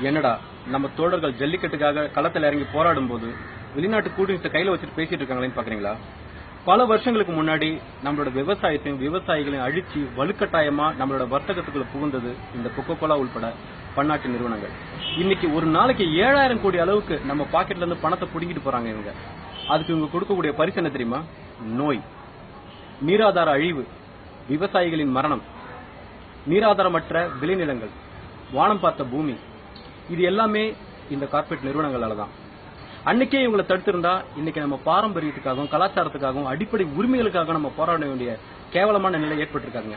என்னடா நம்ம தோழர்கள் ஜல்லிக்கட்டுக்காக களத்தில் இறங்கி போராடும் போது வெளிநாட்டு கூட்டணியை கையில வச்சுட்டு பேசிட்டு இருக்காங்களேன்னு பாக்குறீங்களா? பல வருஷங்களுக்கு முன்னாடி நம்மளோட விவசாயத்தையும் விவசாயிகளையும் அழிச்சு வலுக்கட்டாயமா நம்மளோட வர்த்தகத்துக்குள்ள புகுந்தது இந்த கொக்கோ கோலா உள்பட பன்னாட்டு நிறுவனங்கள். இன்னைக்கு ஒரு நாளைக்கு 7000 கோடி அளவுக்கு நம்ம பாக்கெட்ல இருந்து பணத்தை புடுங்கிட்டு போறாங்க இவங்க. அதுக்கு இவங்க கொடுக்கக்கூடிய பரிசு என்ன தெரியுமா? நோய், நீராதார அழிவு, விவசாயிகளின் மரணம், நீராதாரமற்ற விளைநிலங்கள், வானம் பார்த்த பூமி, இது எல்லாமே இந்த கார்ப்பரேட் நிறுவனங்களால தான். அன்னைக்கே இவங்களை தடுத்திருந்தா இன்னைக்கு நம்ம பாரம்பரியத்துக்காகவும் கலாச்சாரத்துக்காகவும் அடிப்படை உரிமைகளுக்காக நம்ம போராட வேண்டிய கேவலமான நிலை ஏற்பட்டிருக்காங்க.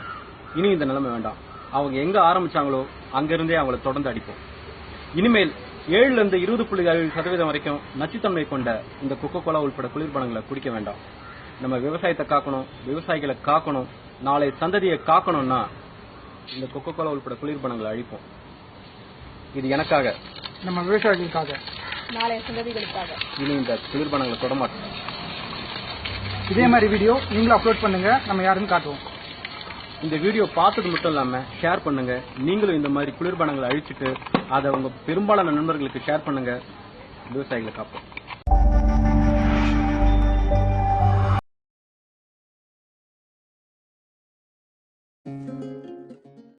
இனி இந்த நிலைமை வேண்டாம். அவங்க எங்க ஆரம்பிச்சாங்களோ அங்கிருந்தே அவங்களை தொடர்ந்து அடிப்போம். இனிமேல் 7 to 20.7% வரைக்கும் நச்சுத்தன்மை கொண்ட இந்த கொக்கோ கோலா உள்பட குளிர்பானங்களை குடிக்க வேண்டாம். நம்ம விவசாயத்தை காக்கணும், விவசாயிகளை காக்கணும், நாளை சந்ததியை காக்கணும்னா இந்த கொக்கோ கோலா உள்பட குளிர்பானங்களை அழிப்போம். இது எனக்காக, நம்ம விவசாயிகளுக்காக, நாளைய சந்ததிகளுக்காக. இனி இந்த குளிர்பானங்களை தொடமாட்டோம். இதே மாதிரி வீடியோ நீங்களும் அப்லோட் பண்ணுங்க, நம்ம யாருன்னு காட்டுவோம். இந்த வீடியோ பார்த்தது மட்டும் இல்லாம ஷேர் பண்ணுங்க. நீங்களும் இந்த மாதிரி குளிர்பானங்களை அழிச்சிட்டு அதை உங்க பெரும்பாலான நண்பர்களுக்கு ஷேர் பண்ணுங்க. விவசாயிகளை காப்போம்.